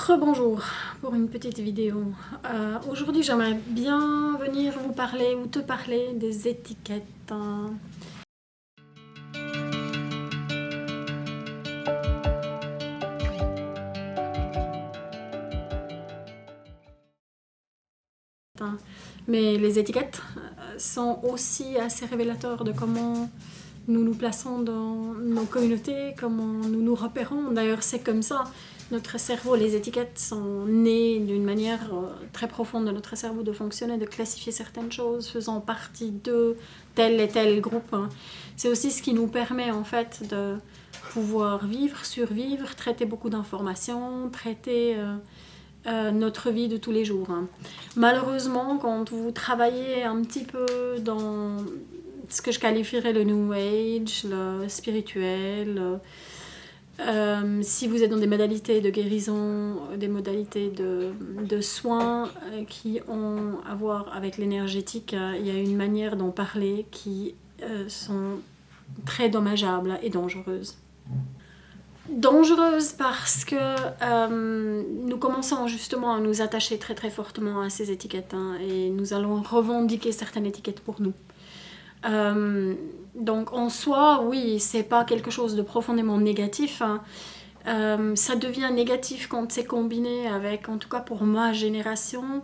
Rebonjour pour une petite vidéo. Aujourd'hui, j'aimerais bien venir vous parler ou te parler des étiquettes. Mais les étiquettes sont aussi assez révélateurs de comment nous nous plaçons dans nos communautés, comment nous nous repérons. D'ailleurs, c'est comme ça. Notre cerveau, les étiquettes sont nées d'une manière très profonde de notre cerveau de fonctionner, de classifier certaines choses faisant partie de tel et tel groupe. C'est aussi ce qui nous permet en fait de pouvoir vivre, survivre, traiter beaucoup d'informations, traiter notre vie de tous les jours. Malheureusement, quand vous travaillez un petit peu dans ce que je qualifierais le New Age, le spirituel, si vous êtes dans des modalités de guérison, des modalités de soins qui ont à voir avec l'énergétique, il y a une manière d'en parler qui sont très dommageables et dangereuses. Dangereuse parce que nous commençons justement à nous attacher très très fortement à ces étiquettes et nous allons revendiquer certaines étiquettes pour nous. Donc en soi, oui, c'est pas quelque chose de profondément négatif. Ça devient négatif quand c'est combiné avec, en tout cas pour ma génération,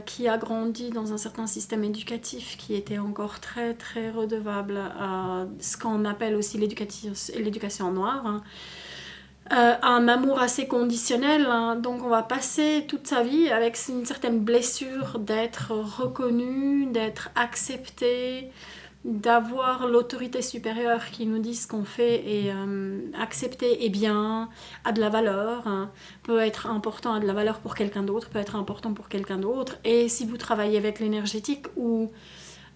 qui a grandi dans un certain système éducatif qui était encore très très redevable à ce qu'on appelle aussi l'éducation noire. Un amour assez conditionnel, donc on va passer toute sa vie avec une certaine blessure d'être reconnu, d'être accepté, d'avoir l'autorité supérieure qui nous dit ce qu'on fait et accepté et bien, a de la valeur, peut être important, a de la valeur pour quelqu'un d'autre, peut être important pour quelqu'un d'autre. Et si vous travaillez avec l'énergétique où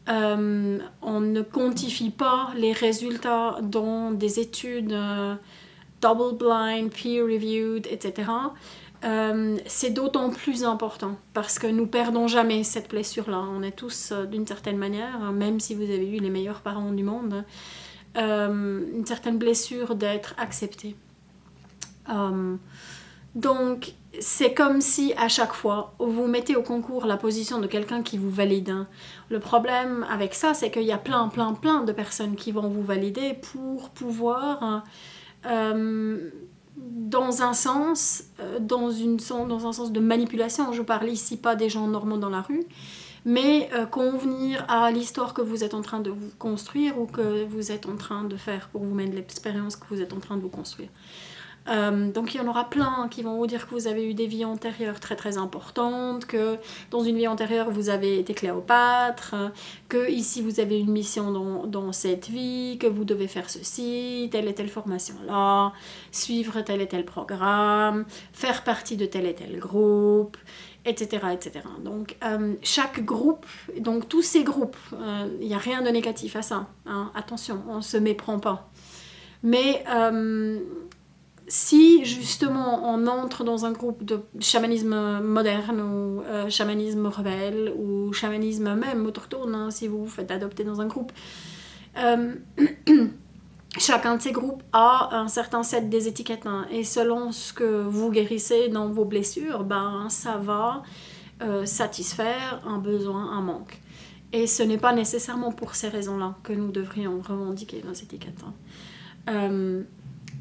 on ne quantifie pas les résultats dans des études double-blind, peer-reviewed, etc., c'est d'autant plus important parce que nous perdons jamais cette blessure-là. On est tous, d'une certaine manière, même si vous avez eu les meilleurs parents du monde, une certaine blessure d'être accepté. Donc, c'est comme si à chaque fois, vous mettez au concours la position de quelqu'un qui vous valide. Le problème avec ça, c'est qu'il y a plein de personnes qui vont vous valider pour pouvoir... dans un sens, dans un sens de manipulation. Je parle ici pas des gens normaux dans la rue, mais convenir à l'histoire que vous êtes en train de vous construire ou que vous êtes en train de faire pour vous-même, l'expérience que vous êtes en train de vous construire. Donc il y en aura plein qui vont vous dire que vous avez eu des vies antérieures très très importantes, que dans une vie antérieure vous avez été Cléopâtre, que ici vous avez une mission dans cette vie, que vous devez faire ceci, telle et telle formation là, suivre tel et tel programme, faire partie de tel et tel groupe, etc. etc. Donc chaque groupe, donc tous ces groupes, il n'y a rien de négatif à ça, attention, on ne se méprend pas. Mais si justement on entre dans un groupe de chamanisme moderne ou chamanisme rebelle ou chamanisme même autochtone, si vous vous faites adopter dans un groupe, chacun de ces groupes a un certain set des étiquettes et selon ce que vous guérissez dans vos blessures, ça va satisfaire un besoin, un manque. Et ce n'est pas nécessairement pour ces raisons-là que nous devrions revendiquer nos étiquettes.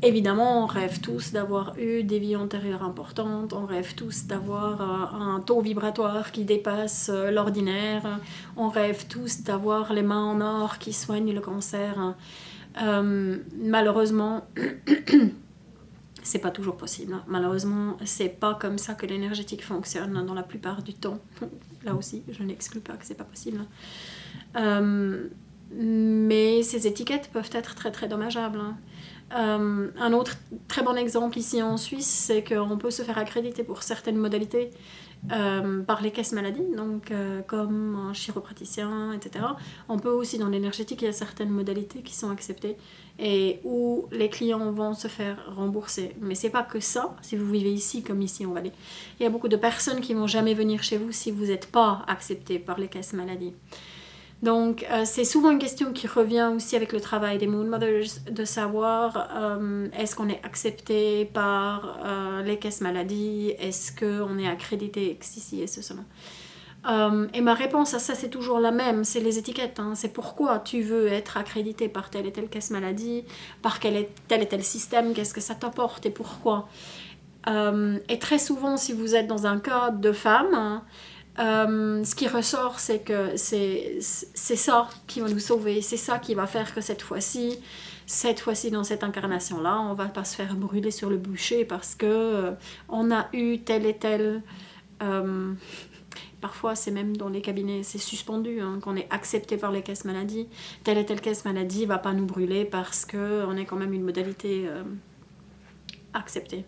Évidemment, on rêve tous d'avoir eu des vies antérieures importantes, on rêve tous d'avoir un taux vibratoire qui dépasse l'ordinaire, on rêve tous d'avoir les mains en or qui soignent le cancer. Malheureusement, c'est pas toujours possible. Malheureusement, c'est pas comme ça que l'énergétique fonctionne dans la plupart du temps. Là aussi, je n'exclus pas que c'est pas possible. Mais ces étiquettes peuvent être très très dommageables. Un autre très bon exemple ici en Suisse, c'est qu'on peut se faire accréditer pour certaines modalités par les caisses maladies, donc comme un chiropraticien, etc. On peut aussi, dans l'énergétique, il y a certaines modalités qui sont acceptées et où les clients vont se faire rembourser. Mais c'est pas que ça, si vous vivez ici comme ici en Valais. Il y a beaucoup de personnes qui vont jamais venir chez vous si vous n'êtes pas accepté par les caisses maladies. Donc, c'est souvent une question qui revient aussi avec le travail des Moon Mothers, de savoir est-ce qu'on est accepté par les caisses maladie, est-ce qu'on est accrédité, ceci et cela. Et ma réponse à ça, c'est toujours la même, c'est les étiquettes. Hein. C'est pourquoi tu veux être accrédité par telle et telle caisse maladie, par tel et tel système, qu'est-ce que ça t'apporte et pourquoi. Et très souvent, si vous êtes dans un cas de femme, hein, ce qui ressort, c'est que c'est ça qui va nous sauver, c'est ça qui va faire que cette fois-ci, dans cette incarnation-là, on va pas se faire brûler sur le bûcher parce que on a eu tel et tel... parfois, c'est même dans les cabinets, c'est suspendu, hein, qu'on est accepté par les caisses maladie. Telle et telle caisse maladie va pas nous brûler parce qu'on est quand même une modalité acceptée.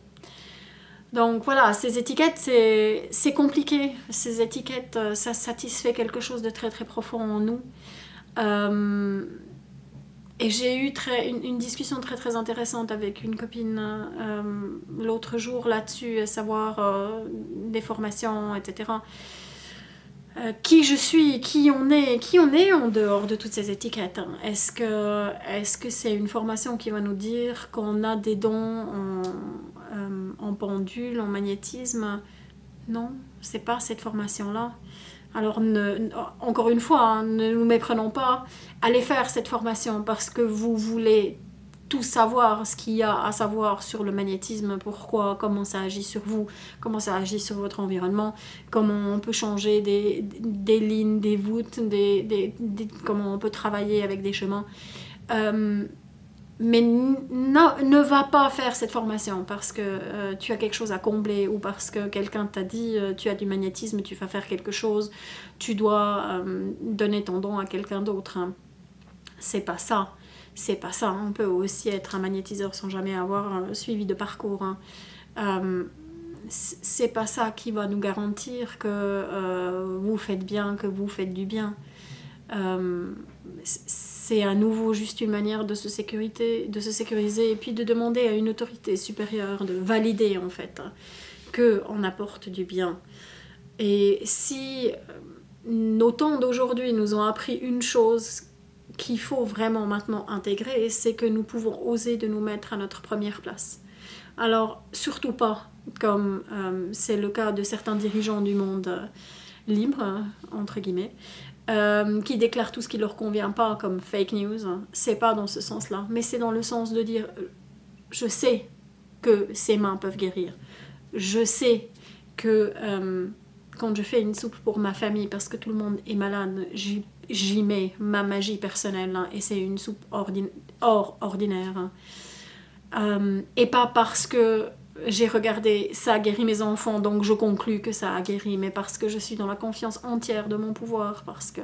Donc voilà, ces étiquettes, c'est compliqué. Ces étiquettes, ça satisfait quelque chose de très très profond en nous. Et j'ai eu une discussion très très intéressante avec une copine l'autre jour là-dessus, à savoir des formations, etc. Qui je suis, qui on est en dehors de toutes ces étiquettes. Hein. Est-ce que c'est une formation qui va nous dire qu'on a des dons en pendule, en magnétisme? Non, c'est pas cette formation-là. Alors, encore une fois, hein, ne nous méprenons pas. Allez faire cette formation parce que vous voulez tout savoir, ce qu'il y a à savoir sur le magnétisme, pourquoi, comment ça agit sur vous, comment ça agit sur votre environnement, comment on peut changer des lignes, des voûtes, comment on peut travailler avec des chemins. Mais ne va pas faire cette formation parce que tu as quelque chose à combler ou parce que quelqu'un t'a dit tu as du magnétisme, tu vas faire quelque chose, tu dois donner ton don à quelqu'un d'autre. Hein. C'est pas ça. C'est pas ça. On peut aussi être un magnétiseur sans jamais avoir suivi de parcours. Hein. C'est pas ça qui va nous garantir que vous faites bien, que vous faites du bien. C'est à nouveau juste une manière de se sécuriser et puis de demander à une autorité supérieure de valider en fait qu'on apporte du bien. Et si nos temps d'aujourd'hui nous ont appris une chose qu'il faut vraiment maintenant intégrer, c'est que nous pouvons oser de nous mettre à notre première place. Alors surtout pas comme c'est le cas de certains dirigeants du monde libre, entre guillemets, qui déclarent tout ce qui leur convient pas comme fake news. C'est pas dans ce sens-là, mais c'est dans le sens de dire je sais que ces mains peuvent guérir. Je sais que quand je fais une soupe pour ma famille parce que tout le monde est malade, j'y mets ma magie personnelle hein, et c'est une soupe hors ordinaire. Hein. Et pas parce que j'ai regardé ça a guéri mes enfants donc je conclus que ça a guéri, mais parce que je suis dans la confiance entière de mon pouvoir, parce que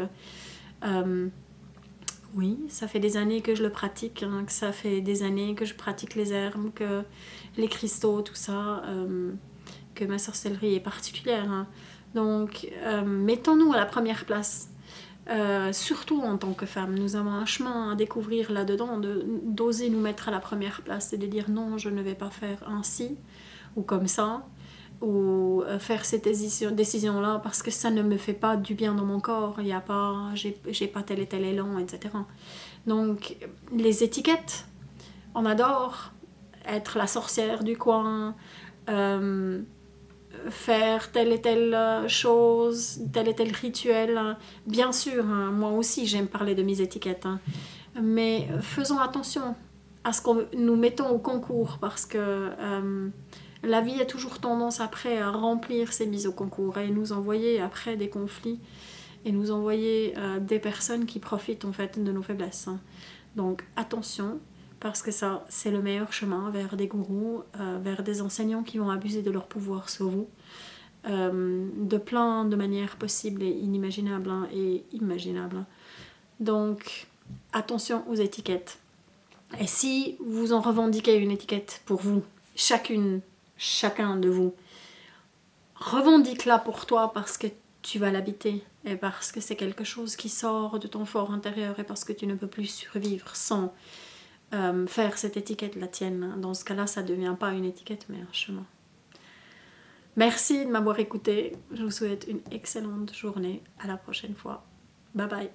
oui, ça fait des années que je le pratique, hein, que ça fait des années que je pratique les herbes, que les cristaux, tout ça, que ma sorcellerie est particulière. Hein. Donc mettons-nous à la première place. Surtout en tant que femme, nous avons un chemin à découvrir là-dedans, d'oser nous mettre à la première place et de dire non, je ne vais pas faire ainsi ou comme ça, ou faire cette décision-là parce que ça ne me fait pas du bien dans mon corps, j'ai pas tel et tel élan, etc. Donc les étiquettes, on adore être la sorcière du coin, faire telle et telle chose, tel et tel rituel. Bien sûr, hein, moi aussi j'aime parler de mes étiquettes, hein, mais faisons attention à ce que nous mettons au concours parce que la vie a toujours tendance après à remplir ses mises au concours et nous envoyer après des conflits et nous envoyer des personnes qui profitent en fait de nos faiblesses. Hein. Donc attention, parce que ça, c'est le meilleur chemin vers des gourous, vers des enseignants qui vont abuser de leur pouvoir sur vous, de plein de manières possibles et inimaginables hein, et imaginables. Donc, attention aux étiquettes. Et si vous en revendiquez une étiquette pour vous, chacun de vous, revendique-la pour toi parce que tu vas l'habiter et parce que c'est quelque chose qui sort de ton fort intérieur et parce que tu ne peux plus survivre sans faire cette étiquette la tienne. Dans ce cas-là, ça ne devient pas une étiquette, mais un chemin. Merci de m'avoir écouté. Je vous souhaite une excellente journée. À la prochaine fois. Bye bye.